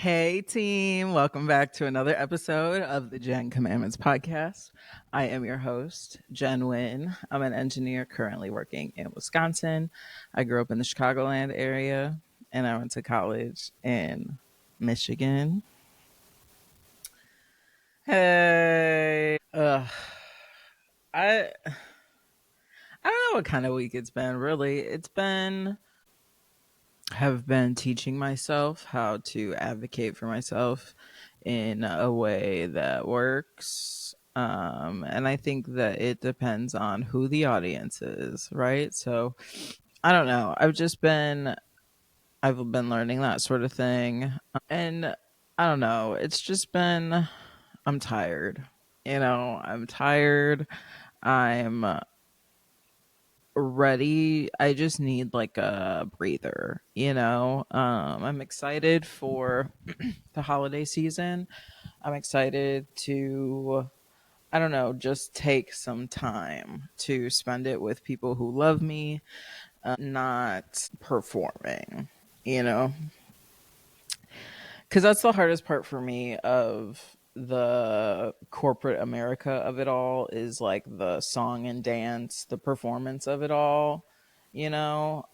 Hey, team. Welcome back to another episode of the Jenn Commandments podcast. I am your host, Jenn Wien. I'm an engineer currently working in Wisconsin. I grew up in the Chicagoland area and I went to college in Michigan. Hey. I I don't know what kind of week it's been, really. Have been teaching myself how to advocate for myself in a way that works. And I think that it depends on who the audience is, right? So I don't know. I've been learning that sort of thing. And I don't know. I'm tired. I'm tired. I'm ready. I just need like a breather. I'm excited for the holiday season. I'm excited to, I don't know, just take some time to spend it with people who love me, not performing, you know, because that's the hardest part for me of the corporate America of it all is like the song and dance, the performance of it all, you know.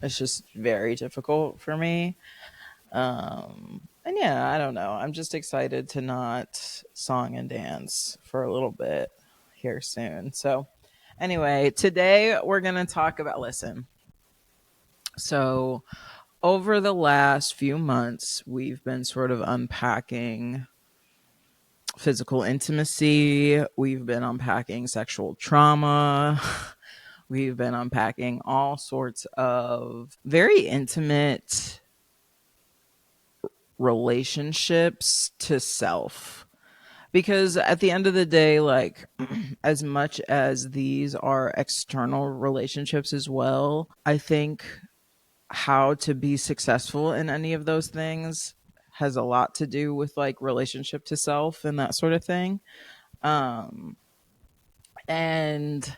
It's just very difficult for me. And yeah, I don't know. I'm just excited to not song and dance for a little bit here soon. So, anyway, today we're going to talk about listen. So, over the last few months, we've been sort of unpacking physical intimacy, we've been unpacking sexual trauma. We've been unpacking all sorts of very intimate relationships to self. Because at the end of the day, like, as much as these are external relationships as well, I think how to be successful in any of those things has a lot to do with like relationship to self and that sort of thing. Um, and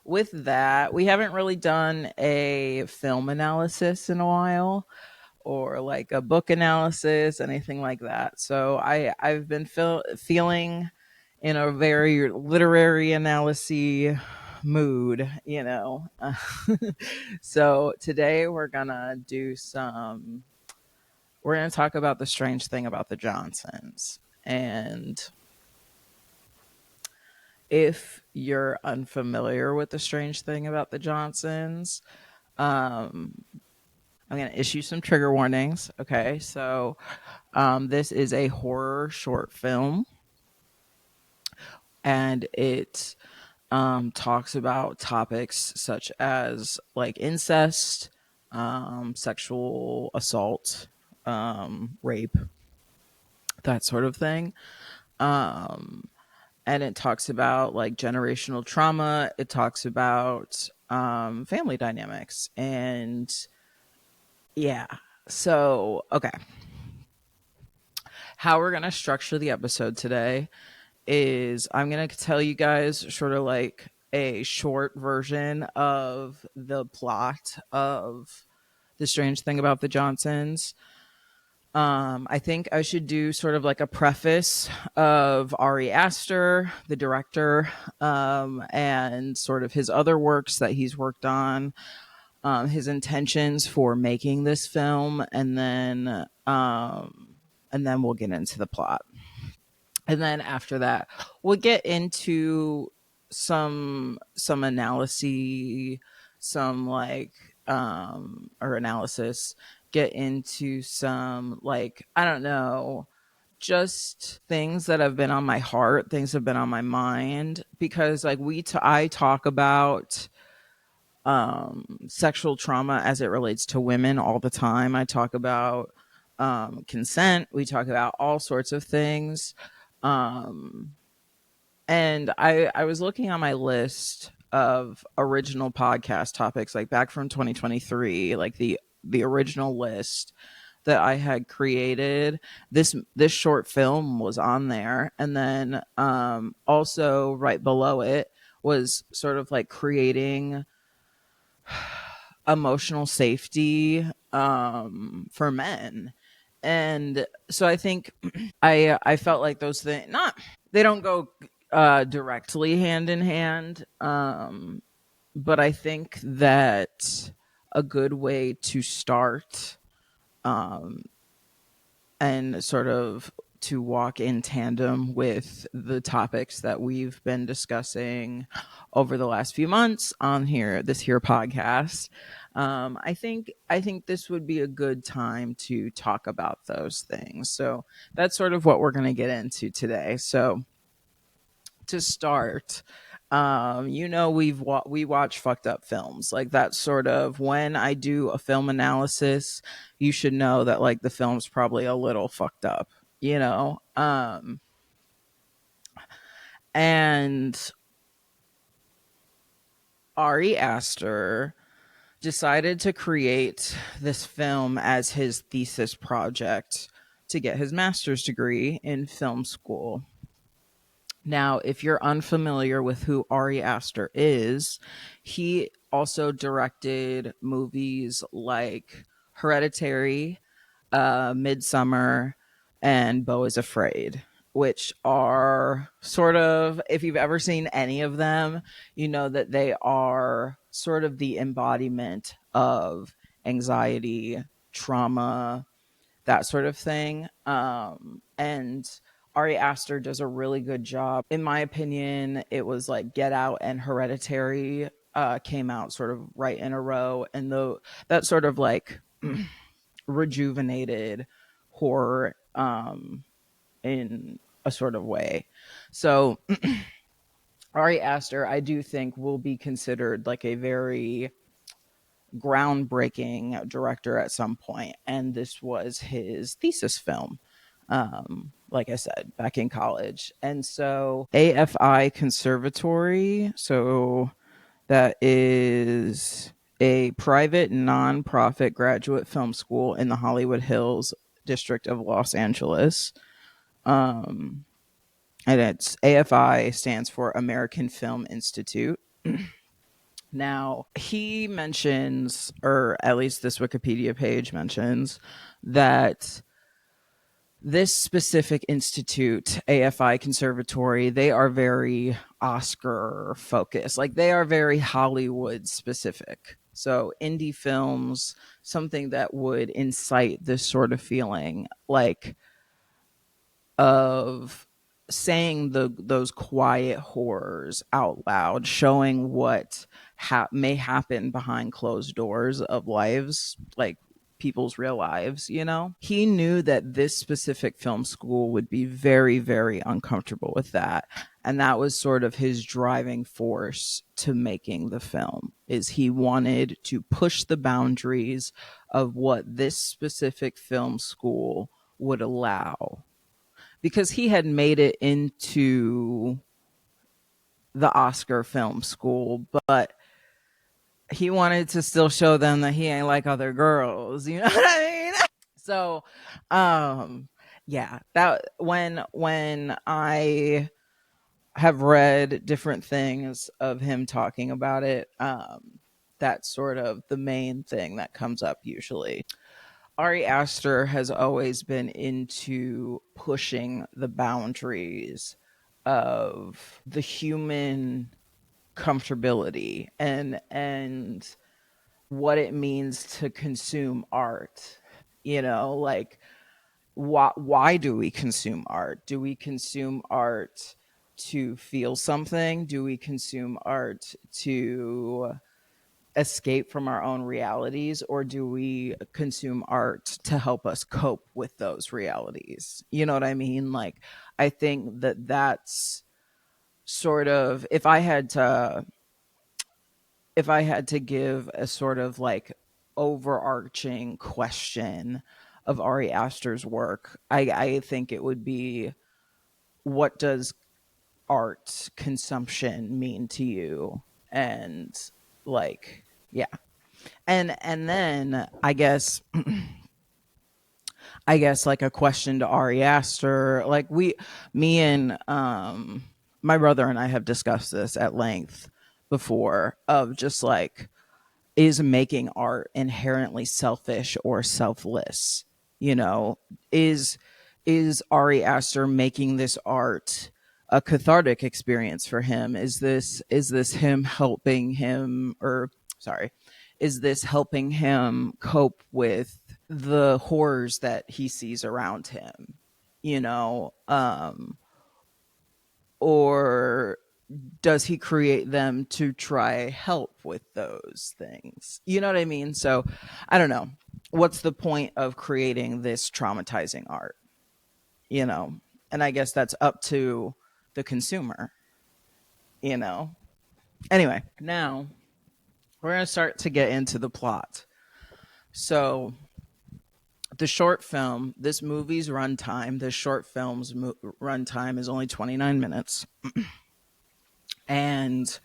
with that, we haven't really done a film analysis in a while or like a book analysis, anything like that. So I've been feeling in a very literary analysis mood. So today we're gonna talk about the strange thing about the Johnsons. And if you're unfamiliar with the strange thing about the Johnsons, um, I'm going to issue some trigger warnings. Okay. So, this is a horror short film and it talks about topics such as like incest, sexual assault, rape, that sort of thing. Um, and it talks about like generational trauma. It talks about family dynamics. And yeah. So, okay. How we're going to structure the episode today is I'm going to tell you guys sort of like a short version of the plot of The Strange Thing About the Johnsons. I think I should do sort of like a preface of Ari Aster, the director, and sort of his other works that he's worked on, his intentions for making this film, and then we'll get into the plot. And then after that, we'll get into some analysis, some like or analysis, get into some like I don't know, just things that have been on my heart, things have been on my mind because like I talk about sexual trauma as it relates to women all the time. I talk about consent, we talk about all sorts of things. Um, and I was looking on my list of original podcast topics, like back from 2023, like the original list that I had created. This short film was on there, and then also right below it was sort of like creating emotional safety for men. And so I think I felt like those things not they don't go directly hand in hand, but I think that a good way to start, um, and sort of to walk in tandem with the topics that we've been discussing over the last few months on this here podcast. I think this would be a good time to talk about those things. So that's sort of what we're going to get into today. So to start, we watch fucked up films. Like that's sort of when I do a film analysis, you should know that like the film's probably a little fucked up, you know. And Ari Aster decided to create this film as his thesis project to get his master's degree in film school. Now, if you're unfamiliar with who Ari Aster is, he also directed movies like Hereditary, Midsummer, and Beau is Afraid, which are sort of, if you've ever seen any of them, you know that they are sort of the embodiment of anxiety, trauma, that sort of thing. And Ari Aster does a really good job. In my opinion, it was like Get Out and Hereditary came out sort of right in a row. And that sort of like rejuvenated horror in a sort of way. So Ari Aster, I do think, will be considered like a very groundbreaking director at some point, and this was his thesis film. Like I said, back in college, and so AFI Conservatory. So that is a private nonprofit graduate film school in the Hollywood Hills district of Los Angeles. Um, and it's AFI stands for American Film Institute. Now, he mentions, or at least this Wikipedia page mentions, that this specific institute, AFI Conservatory, they are very Oscar focused. Like they are very Hollywood specific. So, indie films, something that would incite this sort of feeling, like of saying those quiet horrors out loud, showing what may happen behind closed doors of lives, like people's real lives, you know. He knew that this specific film school would be very, very uncomfortable with that. And that was sort of his driving force to making the film, is he wanted to push the boundaries of what this specific film school would allow, because he had made it into the Oscar film school, but he wanted to still show them that he ain't like other girls. You know what I mean? So, yeah, that when I have read different things of him talking about it, that's sort of the main thing that comes up usually. Ari Aster has always been into pushing the boundaries of the human comfortability and what it means to consume art. You know, like why do we consume art? Do we consume art to feel something? Do we consume art to escape from our own realities, or do we consume art to help us cope with those realities? You know what I mean? Like I think that that's sort of, if I had to give a sort of like overarching question of Ari Aster's work, I think it would be, what does art consumption mean to you? And like, yeah. And then I guess like a question to Ari Aster, like me and my brother and I have discussed this at length before, of just like, is making art inherently selfish or selfless? You know, is Ari Aster making this art a cathartic experience for him? Is this him helping him, or sorry, is this helping him cope with the horrors that he sees around him? You know, or does he create them to try help with those things? You know what I mean? So I don't know. What's the point of creating this traumatizing art? You know? And I guess that's up to the consumer, you know? Anyway, now we're going to start to get into the plot. So the short film, this movie's runtime, this short film's runtime is only 29 minutes. And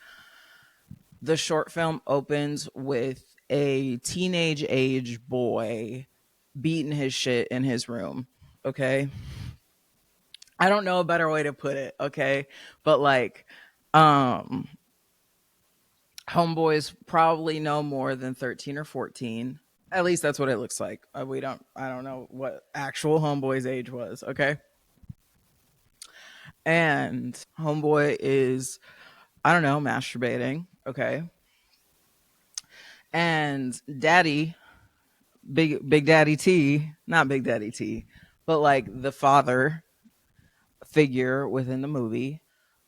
the short film opens with a teenage age boy beating his shit in his room. Okay. I don't know a better way to put it. Okay. But like, um, homeboy's probably no more than 13 or 14. At least that's what it looks like. I don't know what actual homeboy's age was. Okay. And homeboy is, I don't know, masturbating. Okay. And daddy, Big Daddy T, not Big Daddy T, but like the father figure within the movie,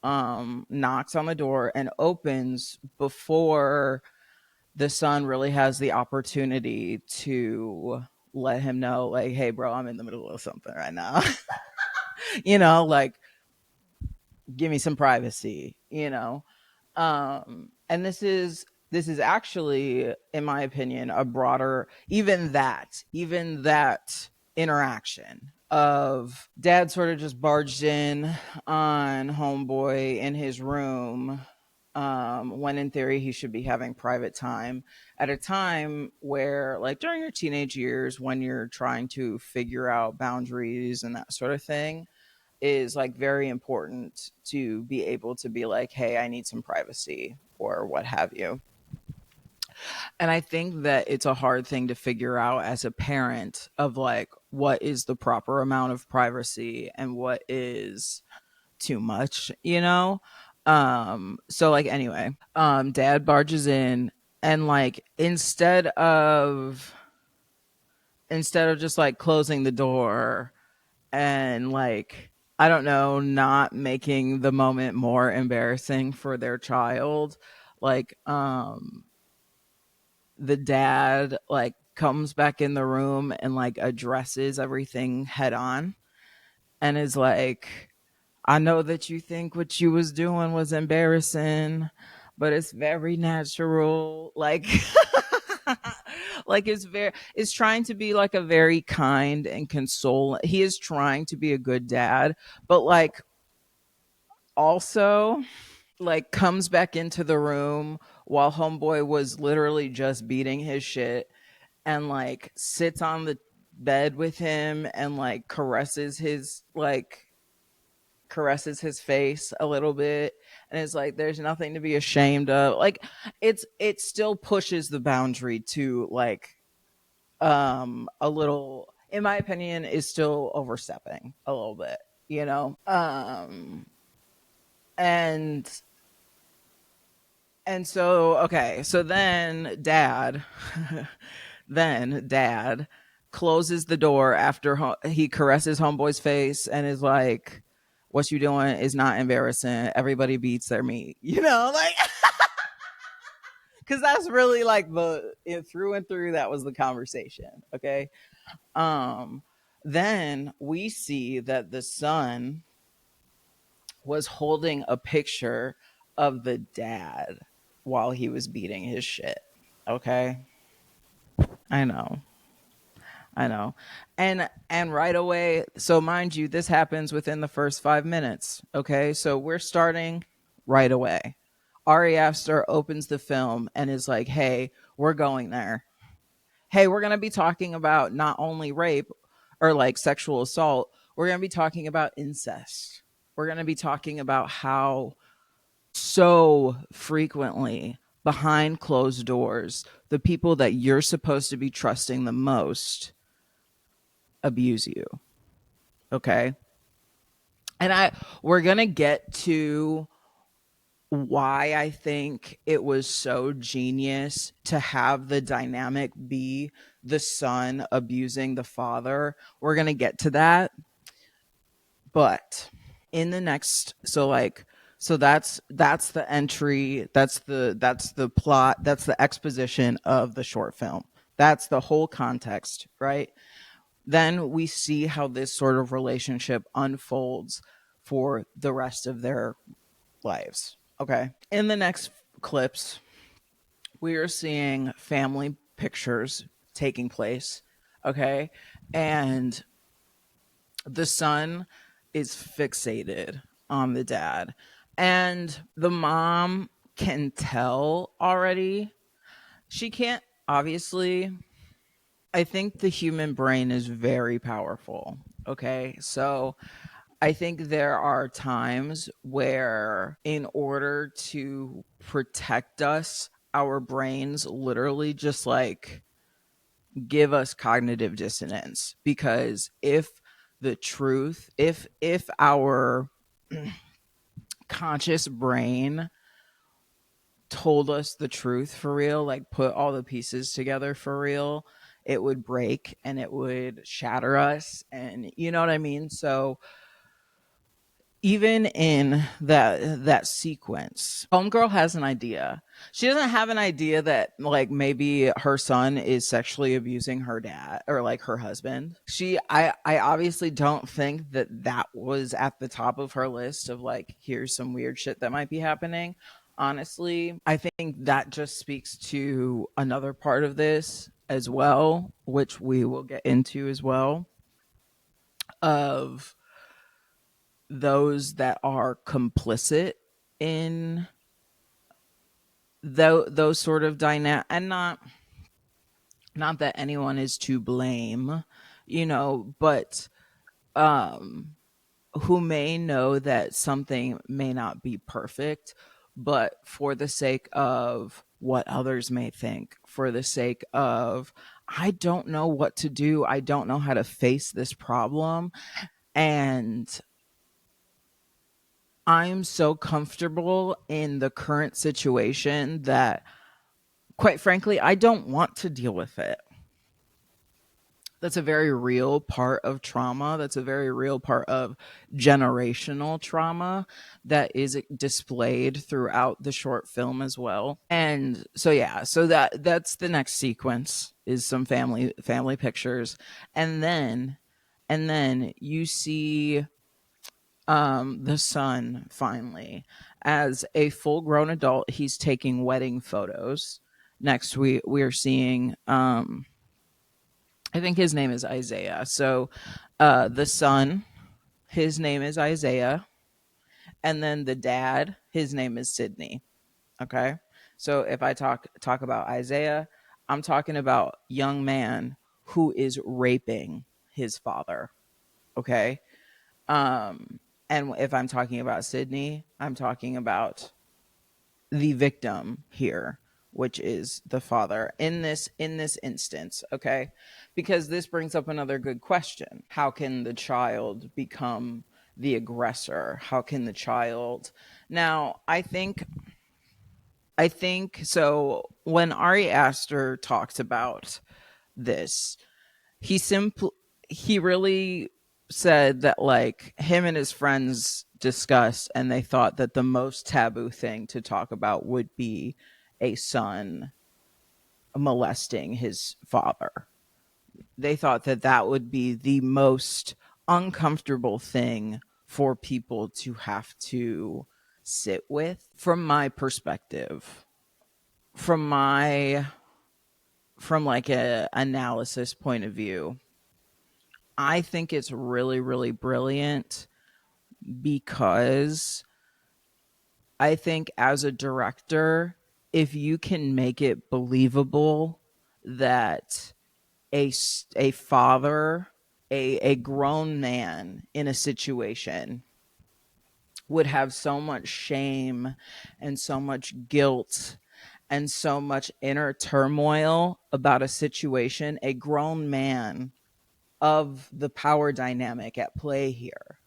knocks on the door and opens before the son really has the opportunity to let him know, like, hey bro, I'm in the middle of something right now. Like, give me some privacy, and this is actually, in my opinion, a broader, even that interaction of dad sort of just barged in on homeboy in his room, when in theory he should be having private time at a time where, like, during your teenage years, when you're trying to figure out boundaries and that sort of thing, is like very important to be able to be like, hey, I need some privacy or what have you. And I think that it's a hard thing to figure out as a parent of like, what is the proper amount of privacy and what is too much, so like, anyway, dad barges in, and like, instead of just like closing the door and like, I don't know, not making the moment more embarrassing for their child, like, the dad like comes back in the room and like addresses everything head on and is like, I know that you think what you was doing was embarrassing, but it's very natural. Like, like, it's trying to be like a very kind and console. He is trying to be a good dad, but like, also, like, comes back into the room while homeboy was literally just beating his shit, and like sits on the bed with him and like caresses his face a little bit, and it's like, there's nothing to be ashamed of. Like, it still pushes the boundary to like, a little, in my opinion, is still overstepping a little bit, and so, okay, so then dad then dad closes the door after he caresses homeboy's face and is like, what you doing is not embarrassing, everybody beats their meat, like, because that's really like through and through, that was the conversation. Okay. um then we see that the son was holding a picture of the dad while he was beating his shit. Okay. I know. I know. And right away, so mind you, this happens within the first 5 minutes. Okay. So we're starting right away. Ari Aster opens the film and is like, hey, we're going there. Hey, we're going to be talking about not only rape or like sexual assault, we're going to be talking about incest. We're going to be talking about how so frequently behind closed doors, the people that you're supposed to be trusting the most abuse you. Okay. And we're going to get to why I think it was so genius to have the dynamic be the son abusing the father. We're going to get to that. But in the next, so that's the entry, that's the plot, that's the exposition of the short film. That's the whole context, right? Then we see how this sort of relationship unfolds for the rest of their lives. Okay. In the next clips, we are seeing family pictures taking place. Okay. And the son is fixated on the dad. And the mom can tell already. She can't, obviously. I think the human brain is very powerful. Okay. So I think there are times where, in order to protect us, our brains literally just like give us cognitive dissonance. Because if the truth, if our conscious brain told us the truth for real, like put all the pieces together for real, it would break and it would shatter us. And you know what I mean? So even in that sequence, homegirl has an idea. She doesn't have an idea that like maybe her son is sexually abusing her dad or like her husband. I obviously don't think that was at the top of her list of like, here's some weird shit that might be happening. Honestly, I think that just speaks to another part of this as well, which we will get into as well, of those that are complicit in those sort of dynamic. And not that anyone is to blame, but um who may know that something may not be perfect, but for the sake of what others may think, for the sake of, I don't know what to do, I don't know how to face this problem, and I'm so comfortable in the current situation that, quite frankly, I don't want to deal with it. That's a very real part of trauma. That's a very real part of generational trauma that is displayed throughout the short film as well. And so yeah, so that's the next sequence, is some family pictures. And then you see the son finally as a full grown adult. He's taking wedding photos. Next we are seeing I think his name is Isaiah. So the son, his name is Isaiah, and then the dad, his name is Sydney. Okay? So if I talk about Isaiah, I'm talking about young man who is raping his father. Okay? And if I'm talking about Sydney, I'm talking about the victim here, which is the father in this instance. Okay, because this brings up another good question: how can the child become the aggressor? How can the child? Now I think so. When Ari Aster talks about this, he simply he really said that like him and his friends discussed, and they thought that the most taboo thing to talk about would be a son molesting his father. They thought that that would be the most uncomfortable thing for people to have to sit with. From my perspective, from my from like a analysis point of view, I think it's really, really brilliant, because I think as a director, if you can make it believable that a father, a grown man in a situation would have so much shame and so much guilt and so much inner turmoil about a situation, a grown man of the power dynamic at play here.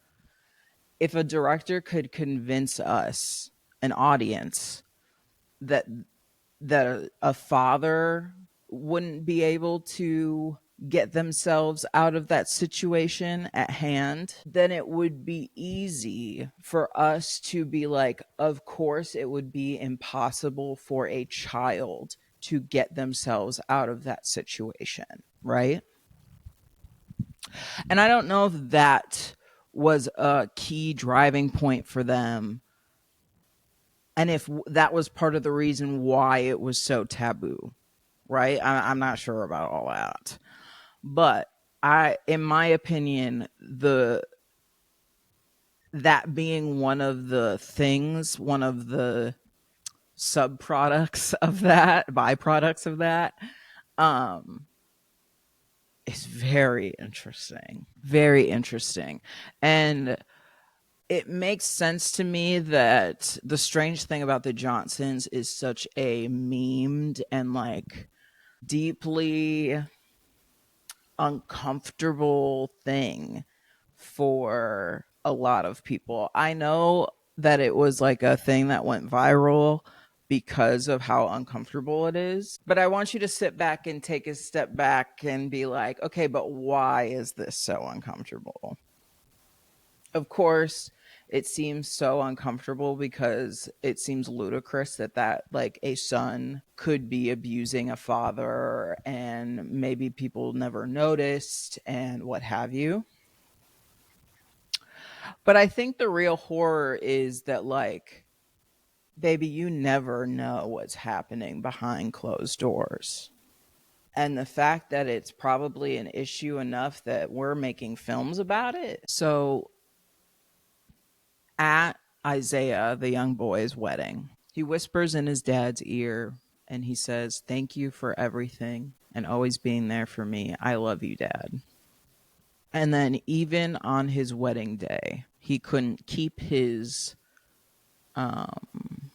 If a director could convince us, an audience, that a father wouldn't be able to get themselves out of that situation at hand, then it would be easy for us to be like, of course, it would be impossible for a child to get themselves out of that situation, right? And I don't know if that was a key driving point for them, and if that was part of the reason why it was so taboo, right? I'm not sure about all that. But in my opinion, that being one of the things, one of the subproducts of that, byproducts of that, um, is very interesting. Very interesting. And it makes sense to me that the strange thing about the Johnsons is such a memed and like deeply uncomfortable thing for a lot of people. I know that it was like a thing that went viral because of how uncomfortable it is. But I want you to sit back and take a step back and be like, okay, but why is this so uncomfortable? Of course, it seems so uncomfortable because it seems ludicrous that like a son could be abusing a father and maybe people never noticed and what have you. But I think the real horror is that, like, baby, you never know what's happening behind closed doors. And the fact that it's probably an issue enough that we're making films about it. So at Isaiah, the young boy's wedding, he whispers in his dad's ear and he says, "Thank you for everything and always being there for me. I love you, Dad." And then, even on his wedding day, he couldn't keep his um,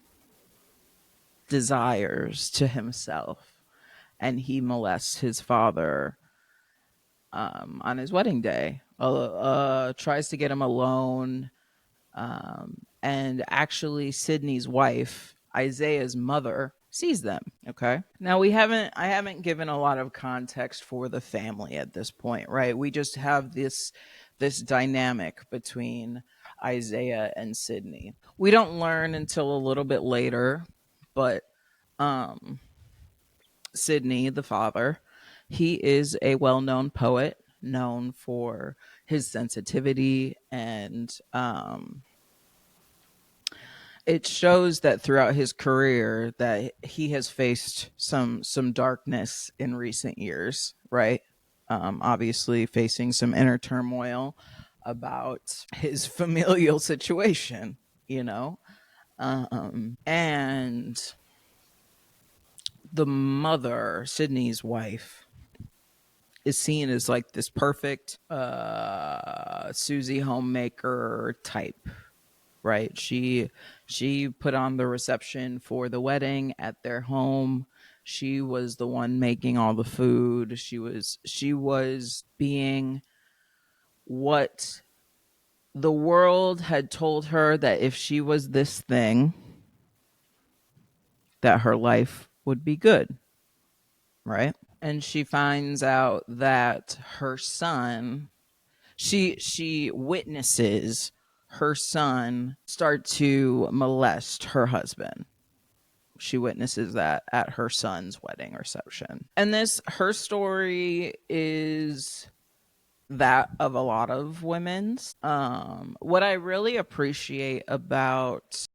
desires to himself. And he molests his father on his wedding day, tries to get him alone. And actually, Sydney's wife, Isaiah's mother, sees them. Okay. Now I haven't given a lot of context for the family at this point, right? We just have this dynamic between Isaiah and Sydney. We don't learn until a little bit later, but um Sydney, the father, he is a well-known poet, known for his sensitivity, and it shows that throughout his career that he has faced some darkness in recent years, right? Obviously facing some inner turmoil about his familial situation, you know. And the mother, Sydney's wife, is seen as like this perfect Susie homemaker type, right? She put on the reception for the wedding at their home. She was the one making all the food. She was being what the world had told her, that if she was this thing, that her life would be good, right? And she finds out that her son, she witnesses her son start to molest her husband. She witnesses that at her son's wedding reception. And this, her story is that of a lot of women's. What I really appreciate about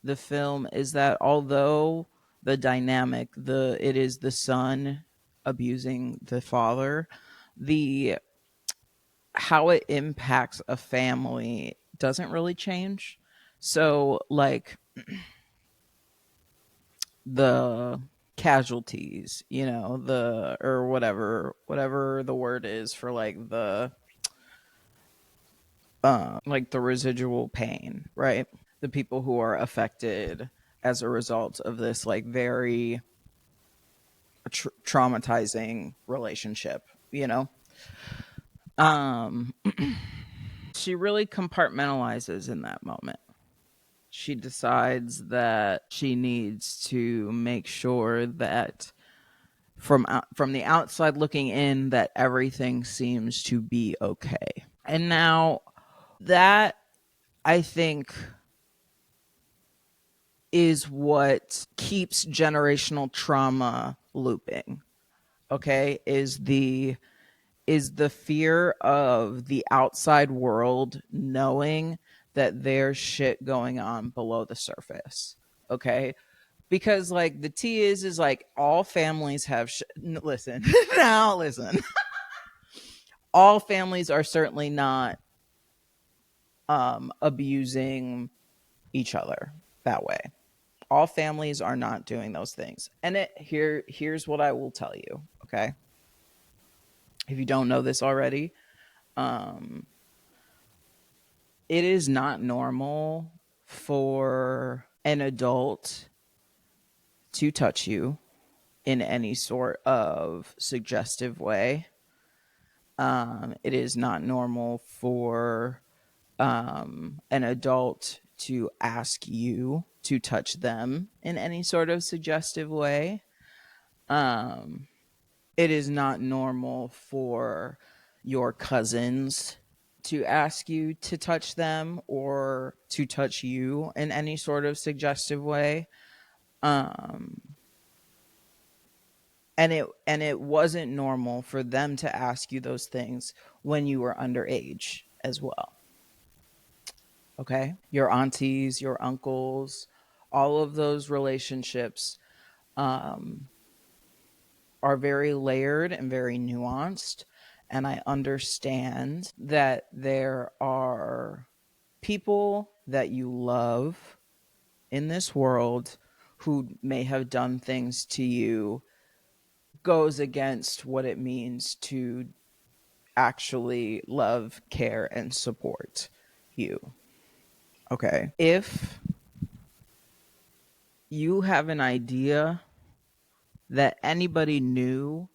the film is that although the dynamic, it is the son abusing the father, the how it impacts a family doesn't really change. So like the casualties, the, or whatever the word is for like the residual pain, right? The people who are affected as a result of this like very traumatizing relationship, you know? Um, she really compartmentalizes in that moment. She decides that she needs to make sure that from the outside looking in that everything seems to be okay. And now that, I think, is what keeps generational trauma looping. Okay, is the fear of the outside world knowing that there's shit going on below the surface. Okay, because like the tea is like all families have listen now listen, all families are certainly not abusing each other that way. All families are not doing those things. And here's what I will tell you, okay? If you don't know this already, um it is not normal for an adult to touch you in any sort of suggestive way. It is not normal for an adult to ask you to touch them in any sort of suggestive way. Um, it is not normal for your cousins to ask you to touch them or to touch you in any sort of suggestive way. Um, and it wasn't normal for them to ask you those things when you were underage as well. Okay, your aunties, your uncles, all of those relationships um, are very layered and very nuanced. And I understand that there are people that you love in this world who may have done things to you goes against what it means to actually love, care, and support you. Okay. If you have an idea that anybody knew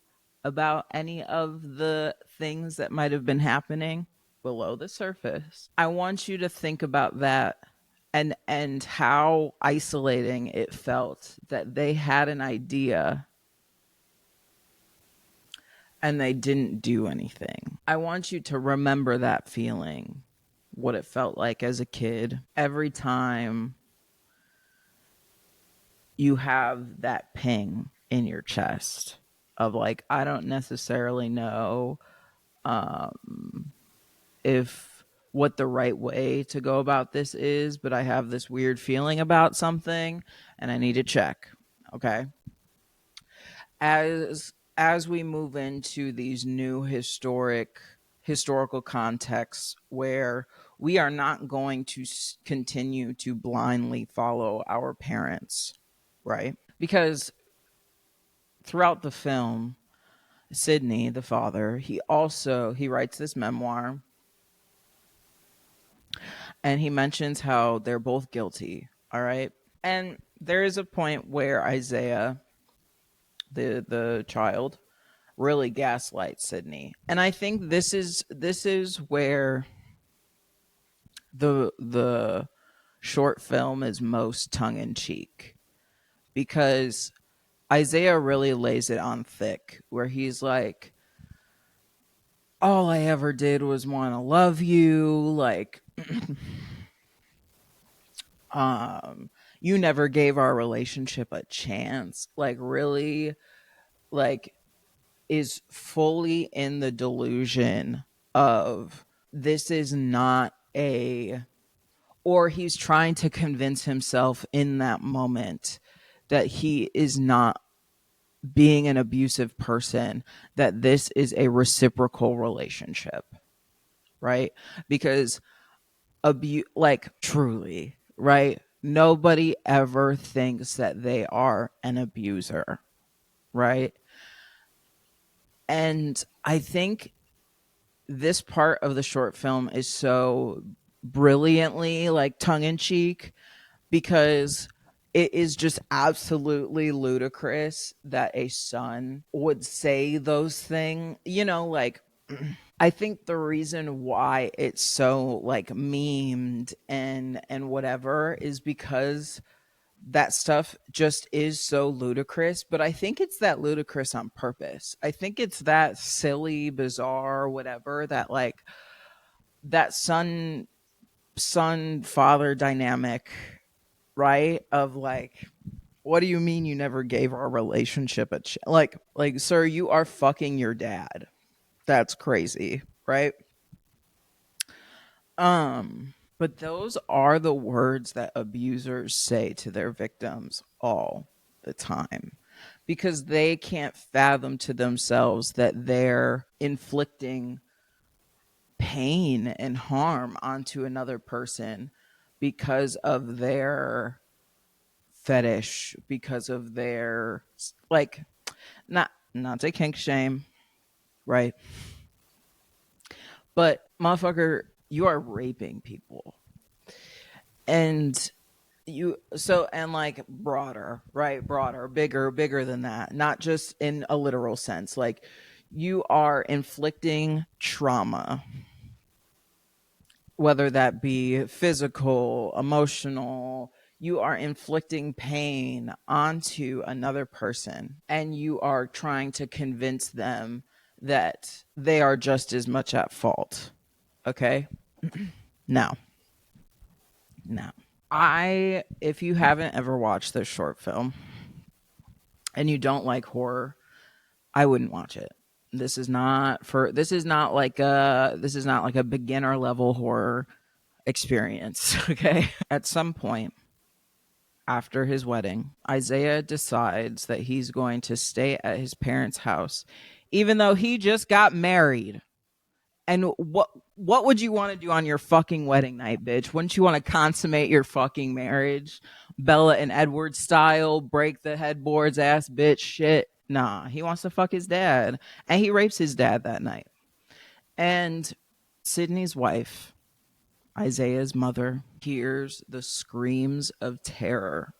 about any of the things that might have been happening below the surface, I want you to think about that and how isolating it felt that they had an idea and they didn't do anything. I want you to remember that feeling, what it felt like as a kid. Every time you have that ping in your chest of like, I don't necessarily know um, if what the right way to go about this is, but I have this weird feeling about something and I need to check. Okay. As we move into these new historical contexts where we are not going to continue to blindly follow our parents, right? Because throughout the film, Sidney, the father, he writes this memoir and he mentions how they're both guilty, all right? And there is a point where Isaiah, the child, really gaslights Sidney. And I think this is where the short film is most tongue in cheek, because Isaiah really lays it on thick where he's like, all I ever did was want to love you, like um you never gave our relationship a chance, like really, like is fully in the delusion of this is not a, or he's trying to convince himself in that moment that he is not being an abusive person, that this is a reciprocal relationship, right? Because like truly, right? Nobody ever thinks that they are an abuser, right? And I think this part of the short film is so brilliantly like tongue in cheek, because it is just absolutely ludicrous that a son would say those things, like I think the reason why it's so like memed and whatever is because that stuff just is so ludicrous, but I think it's that ludicrous on purpose. I think it's that silly, bizarre, whatever, that like that son father dynamic, right? Of like, what do you mean you never gave our relationship a like sir, you are fucking your dad. That's crazy, right? But those are the words that abusers say to their victims all the time because they can't fathom to themselves that they're inflicting pain and harm onto another person because of their fetish, because of their like not to kink shame, right? But motherfucker, you are raping people. And and like broader, right? Broader, bigger than that, not just in a literal sense. Like you are inflicting trauma, whether that be physical, emotional. You are inflicting pain onto another person and you are trying to convince them that they are just as much at fault. Okay? Now, now. If you haven't ever watched this short film and you don't like horror, I wouldn't watch it. This is not like a beginner level horror experience, okay? At some point after his wedding, Isaiah decides that he's going to stay at his parents' house even though he just got married. And what would you want to do on your fucking wedding night, bitch? Wouldn't you want to consummate your fucking marriage, Bella and Edward style, break the headboards, ass bitch shit? Nah, he wants to fuck his dad, and he rapes his dad that night. And Sydney's wife, Isaiah's mother, hears the screams of terror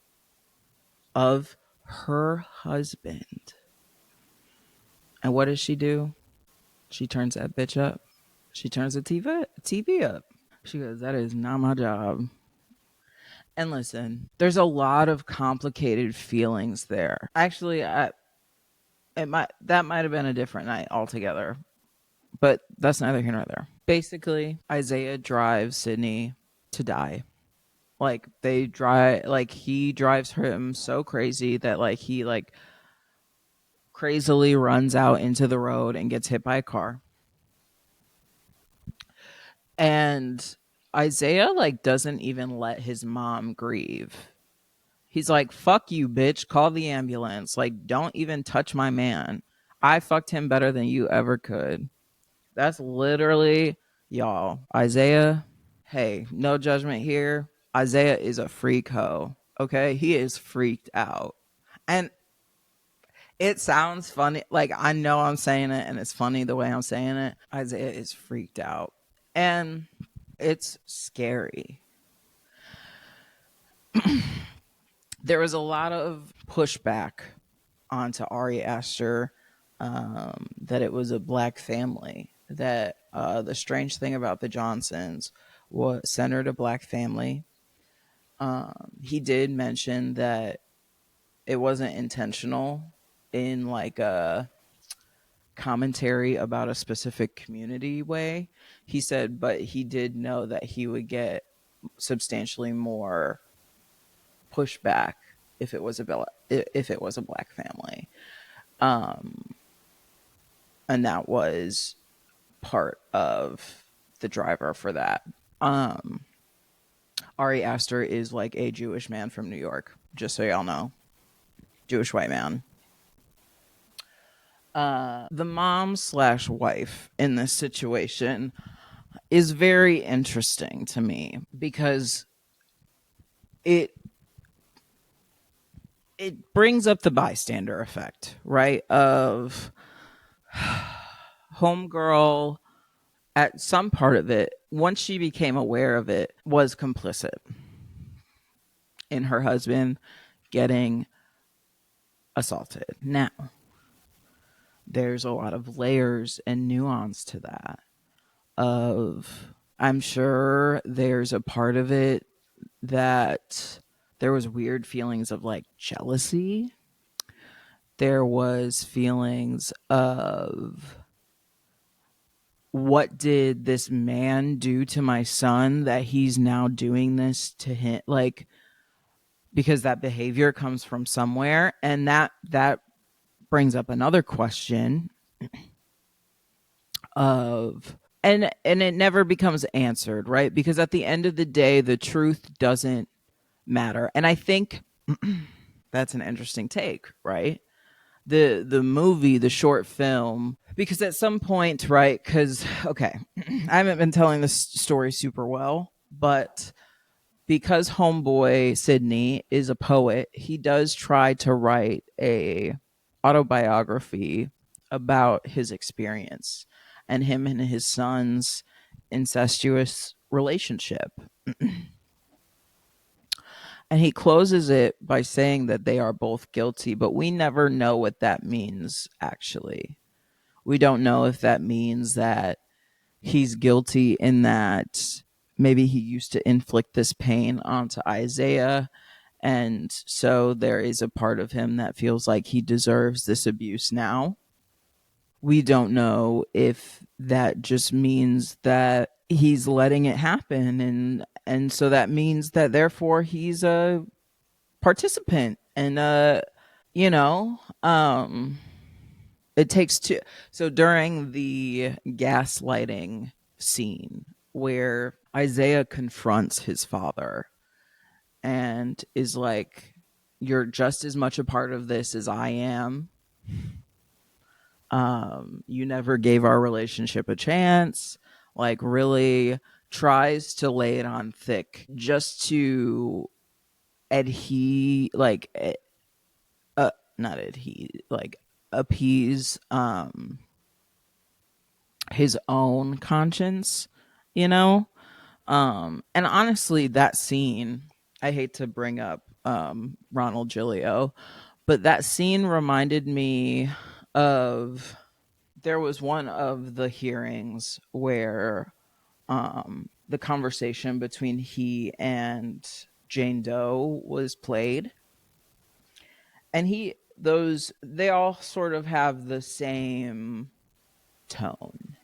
of her husband. And what does she do? She turns that bitch up. She turns the TV up. She goes, that is not my job. And listen, there's a lot of complicated feelings there. Actually, that might have been a different night altogether, but that's neither here nor there. Basically, Isaiah drives Sydney to die. He drives him so crazy that he crazily runs out into the road and gets hit by a car. And Isaiah doesn't even let his mom grieve. He's like, fuck you, bitch. Call the ambulance. Don't even touch my man. I fucked him better than you ever could. That's literally, y'all. Isaiah, hey, no judgment here. Isaiah is a freak hoe. Okay? He is freaked out. And it sounds funny. I know I'm saying it and it's funny the way I'm saying it. Isaiah is freaked out. And it's scary. There was a lot of pushback onto Ari Aster, that it was a black family. That the strange thing about the Johnsons was centered a black family. He did mention that it wasn't intentional in a commentary about a specific community way. He said, but he did know that he would get substantially more pushback if it was a black family, and that was part of the driver for that. Ari Aster is a Jewish man from New York, just so y'all know. Jewish white man. The mom/wife in this situation is very interesting to me because it brings up the bystander effect, right? Of homegirl at some part of it, once she became aware of it, was complicit in her husband getting assaulted. Now, there's a lot of layers and nuance to that. of, I'm sure there's a part of it that there was weird feelings of like jealousy. There was feelings of, what did this man do to my son that he's now doing this to him? Like, because that behavior comes from somewhere, and that brings up another question of, and it never becomes answered, right? Because at the end of the day, the truth doesn't matter. And I think that's an interesting take, right? The movie, the short film, because at some point, right? Because okay, I haven't been telling this story super well, but because homeboy Sydney is a poet, he does try to write a autobiography about his experience and him and his son's incestuous relationship. And he closes it by saying that they are both guilty, but we never know what that means, actually. We don't know if that means that he's guilty in that maybe he used to inflict this pain onto Isaiah. And so there is a part of him that feels like he deserves this abuse now. We don't know if that just means that he's letting it happen, and so that means that therefore he's a participant, and you know um it takes two. So during the gaslighting scene where Isaiah confronts his father and is like, you're just as much a part of this as I am. You never gave our relationship a chance. Like, really tries to lay it on thick just to adhe like not adhe like appease his own conscience, you know? And honestly, that scene, I hate to bring up Ronald Giglio, but that scene reminded me of, there was one of the hearings where the conversation between he and Jane Doe was played. And they all sort of have the same tone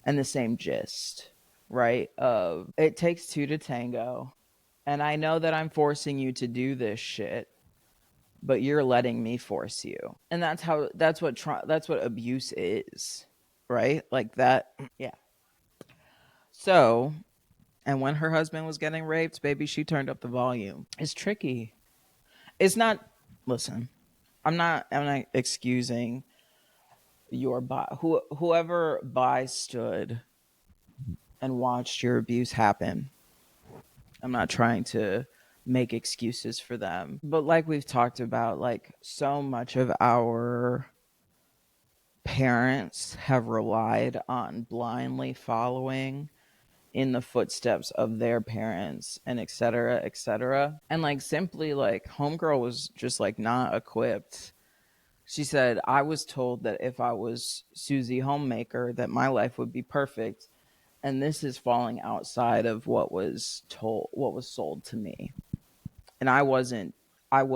and the same gist, right? Of, it takes two to tango, and I know that I'm forcing you to do this shit, but you're letting me force you. And that's what abuse is, right? Like that. Yeah. So, and when her husband was getting raped, baby, she turned up the volume. It's tricky. It's not, listen, I'm not excusing your whoever by stood and watched your abuse happen. I'm not trying to make excuses for them. But like we've talked about, like, so much of our parents have relied on blindly following in the footsteps of their parents, and et cetera, et cetera. And like, simply, like, homegirl was just like not equipped. She said, I was told that if I was Susie Homemaker, that my life would be perfect. And this is falling outside of what was sold to me. And I wasn't, I'm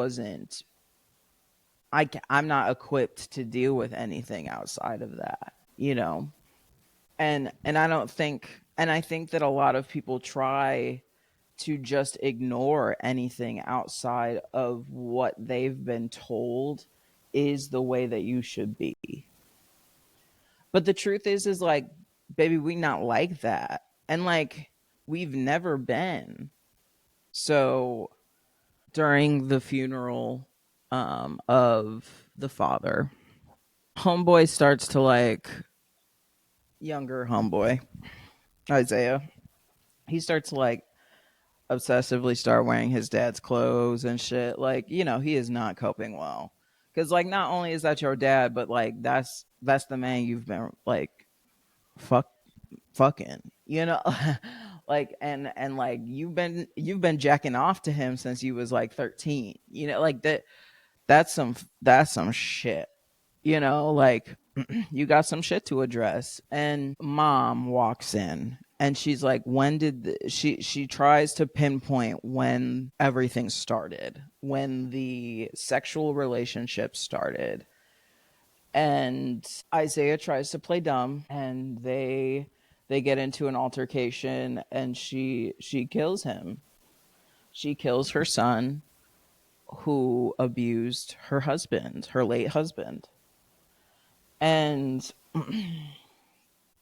not equipped to deal with anything outside of that, you know? And I don't think, and I think that a lot of people try to just ignore anything outside of what they've been told is the way that you should be. But the truth is like, baby, we not like that. And like, we've never been. So during the funeral of the father, homeboy starts to like, younger homeboy, Isaiah, he starts to like obsessively start wearing his dad's clothes and shit. Like, he is not coping well. Cause like, not only is that your dad, but like, that's the man you've been like fuck fucking, like, and like, you've been jacking off to him since you was like 13, like that's some shit, like, You got some shit to address. And mom walks in and she's like, when did she tries to pinpoint when everything started, when the sexual relationship started. And Isaiah tries to play dumb and they get into an altercation and she kills him. She kills her son who abused her husband, her late husband. And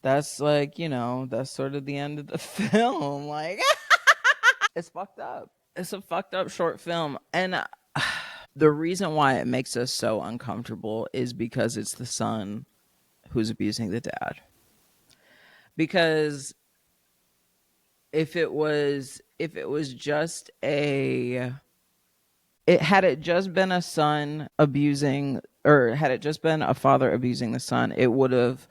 that's like, that's sort of the end of the film. Like, it's fucked up. It's a fucked up short film. And the reason why it makes us so uncomfortable is because it's the son who's abusing the dad. Because if it was just a it had it just been a son abusing, or had it just been a father abusing the son, it would have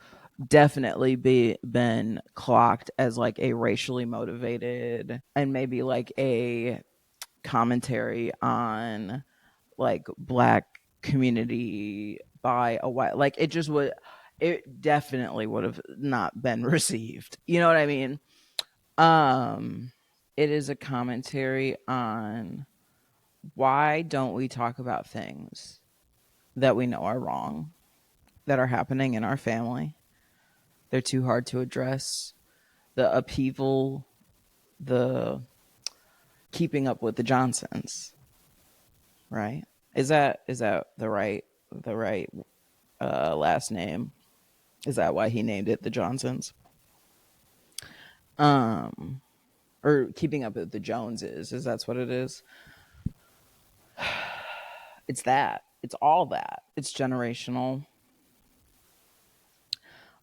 definitely been clocked as like a racially motivated and maybe like a commentary on like black community by a white, like it just would, it definitely would have not been received, you know what I mean. um it is a commentary on why don't we talk about things that we know are wrong, that are happening in our family. They're too hard to address. The upheaval, the keeping up with the Johnsons, right? Is that the right last name? Is that why he named it the Johnsons? Um, or keeping up with the Joneses? Is that's what it is? It's that. It's all that. It's generational.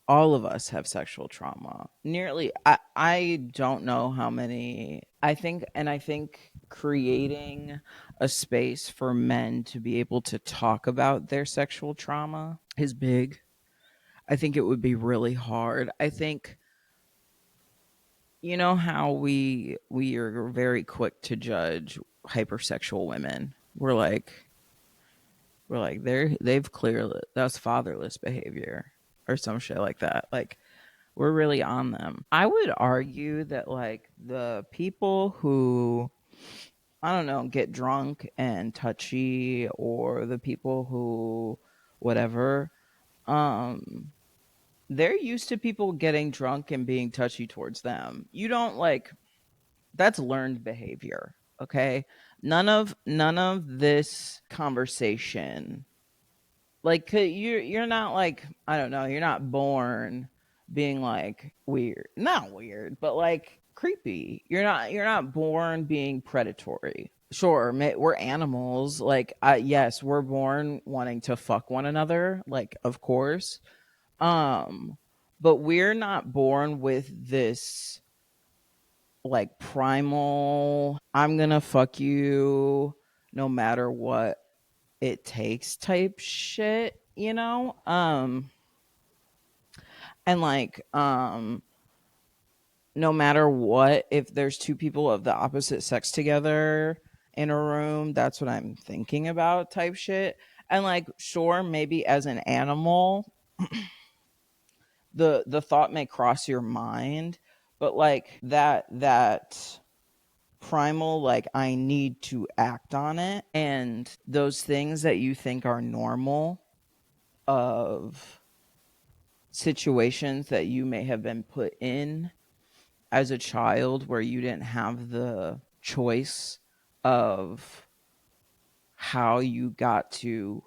All of us have sexual trauma. Nearly, I don't know how many. I think creating a space for men to be able to talk about their sexual trauma is big. I think it would be really hard. I think, you know how we are very quick to judge hypersexual women. We're like they've clearly, that's fatherless behavior or some shit like that. Like, we're really on them. I would argue that like the people who, I don't know, get drunk and touchy, or the people who whatever, um they're used to people getting drunk and being touchy towards them. You don't like, that's learned behavior, okay? None of this conversation, like, you're not like, I don't know, you're not born being like weird, not weird, but like creepy. You're not born being predatory. Sure, we're animals, like, yes, we're born wanting to fuck one another, like, of course. But we're not born with this like primal, I'm gonna fuck you no matter what it takes type shit, you know? And like, no matter what, if there's two people of the opposite sex together in a room, that's what I'm thinking about type shit. And like, sure, maybe as an animal, the thought may cross your mind, but like that primal, like, I need to act on it, and those things that you think are normal of situations that you may have been put in as a child where you didn't have the choice of how you got to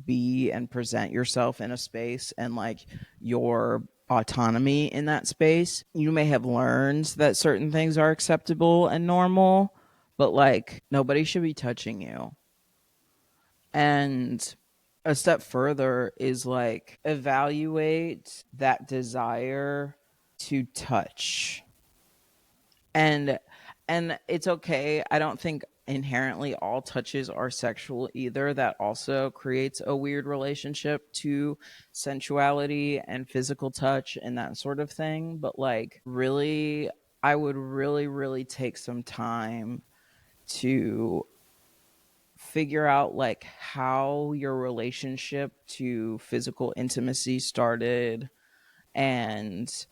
be and present yourself in a space, and like your autonomy in that space. You may have learned that certain things are acceptable and normal, but like nobody should be touching you. And a step further is like evaluate that desire to touch. And and it's okay. I don't think inherently all touches are sexual either. That also creates a weird relationship to sensuality and physical touch and that sort of thing. But like, really, I would really, really take some time to figure out like how your relationship to physical intimacy started, and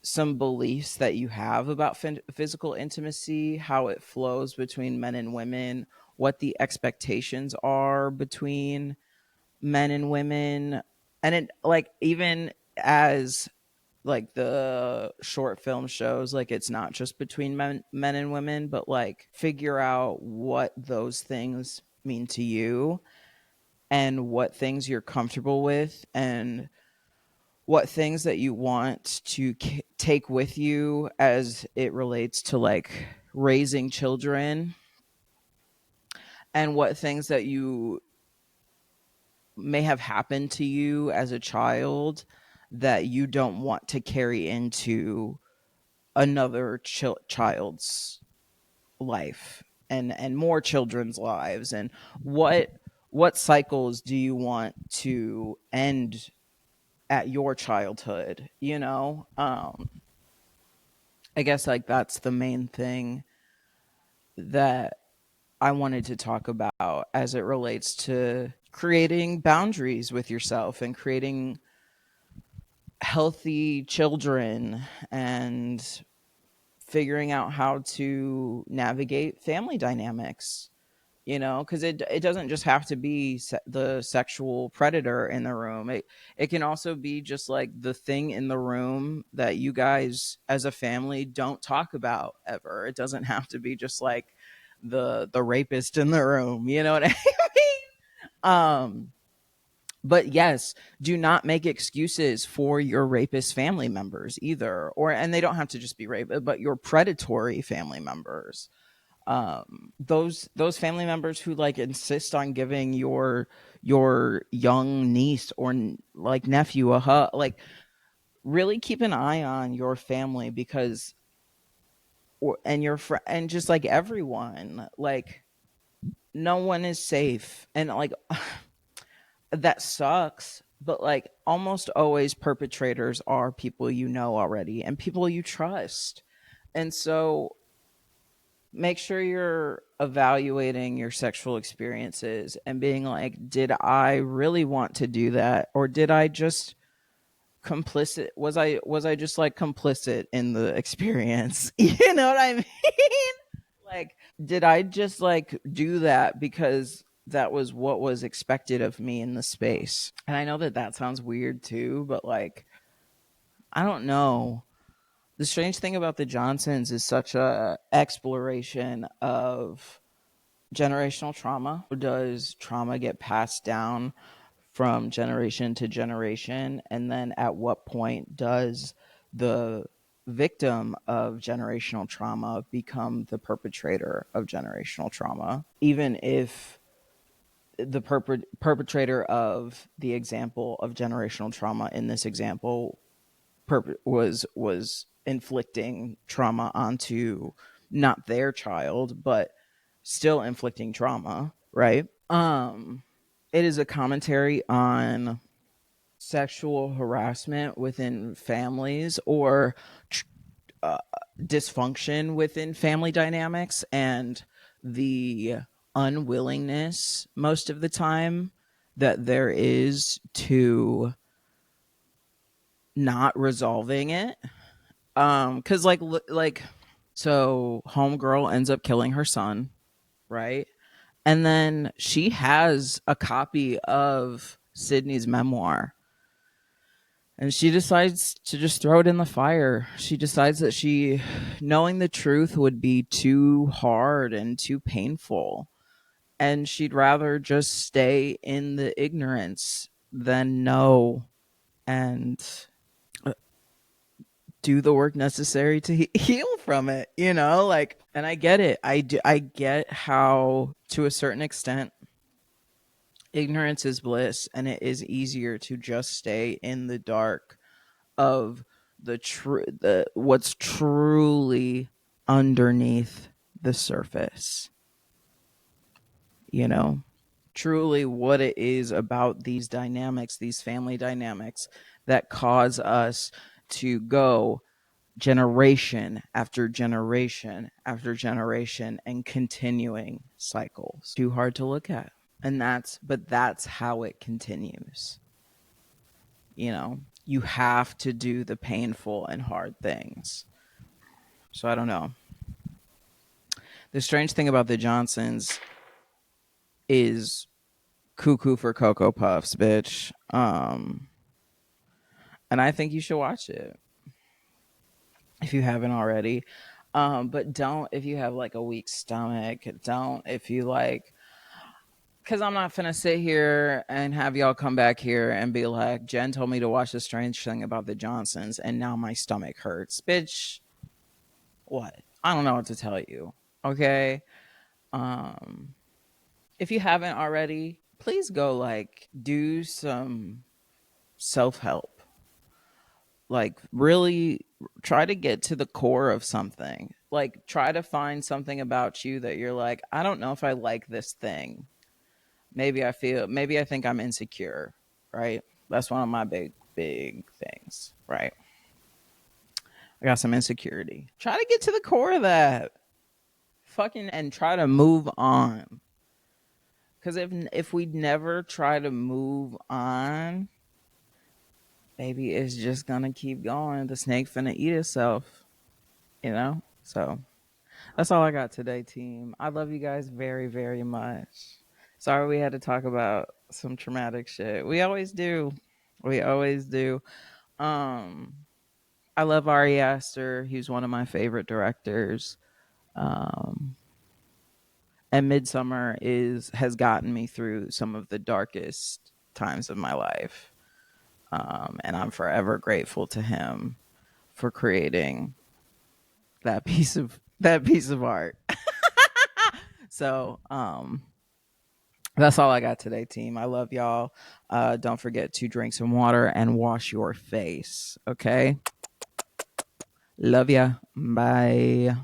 some beliefs that you have about physical intimacy, how it flows between men and women, what the expectations are between men and women. And it, like, even as like the short film shows, like it's not just between men and women, but like figure out what those things mean to you, and what things you're comfortable with, and what things that you want to take with you as it relates to like raising children, and what things that you may have happened to you as a child that you don't want to carry into another child's life, and more children's lives, and what cycles do you want to end at your childhood, you know? I guess like that's the main thing that I wanted to talk about as it relates to creating boundaries with yourself and creating healthy children, and figuring out how to navigate family dynamics, you know, because it doesn't just have to be the sexual predator in the room. It can also be just like the thing in the room that you guys as a family don't talk about ever. It doesn't have to be just like the rapist in the room, you know what I mean? But yes, do not make excuses for your rapist family members either, or and they don't have to just be rape, but your predatory family members, those family members who like insist on giving your young niece or like nephew a hug. Like, really keep an eye on your family, because and your friend, and just like everyone, like no one is safe, and like that sucks, but like almost always perpetrators are people you know already and people you trust. And so make sure you're evaluating your sexual experiences and being like, did I really want to do that, or did I just complicit, was I just like complicit in the experience? You know what I mean? Like, did I just like do that because that was what was expected of me in the space? And I know that that sounds weird too, but like, I don't know. The strange thing about the Johnsons is such a exploration of generational trauma. Does trauma get passed down from generation to generation? And then at what point does the victim of generational trauma become the perpetrator of generational trauma? Even if the perpetrator of the example of generational trauma in this example was inflicting trauma onto not their child, but still inflicting trauma, right? It is a commentary on sexual harassment within families, or uh, dysfunction within family dynamics, and the unwillingness most of the time that there is to not resolving it. Cuz like so homegirl ends up killing her son, right? And then she has a copy of Sydney's memoir, and she decides to just throw it in the fire. She decides that knowing the truth would be too hard and too painful, and she'd rather just stay in the ignorance than know, and do the work necessary to heal from it, you know? Like, and I get it. I get how, to a certain extent, ignorance is bliss, and it is easier to just stay in the dark of the what's truly underneath the surface, you know? Truly what it is about these dynamics, these family dynamics, that cause us to go generation after generation after generation and continuing cycles. Too hard to look at. And that's how it continues. You know, you have to do the painful and hard things. So I don't know. The strange thing about the Johnsons is cuckoo for Cocoa Puffs, bitch. And I think you should watch it if you haven't already. But don't if you have like a weak stomach. Don't if you like, because I'm not gonna sit here and have y'all come back here and be like, Jenn told me to watch the strange thing about the Johnsons, and now my stomach hurts, bitch. What? I don't know what to tell you. Okay. Um, if you haven't already, please go like do some self help. Like really try to get to the core of something. Like try to find something about you that you're like, I don't know if I like this thing. Maybe I think I'm insecure, right? That's one of my big things, right? I got some insecurity. Try to get to the core of that. Fucking and try to move on. Cuz if we never try to move on, baby, it's just going to keep going. The snake finna eat itself, you know? So, that's all I got today, team. I love you guys very, very much. Sorry we had to talk about some traumatic shit. We always do. We always do. Um, I love Ari Aster. He's one of my favorite directors. Um, and Midsummer has gotten me through some of the darkest times of my life. And I'm forever grateful to him for creating that piece of art. So, that's all I got today, team. I love y'all. Don't forget to drink some water and wash your face. Okay. Love ya. Bye.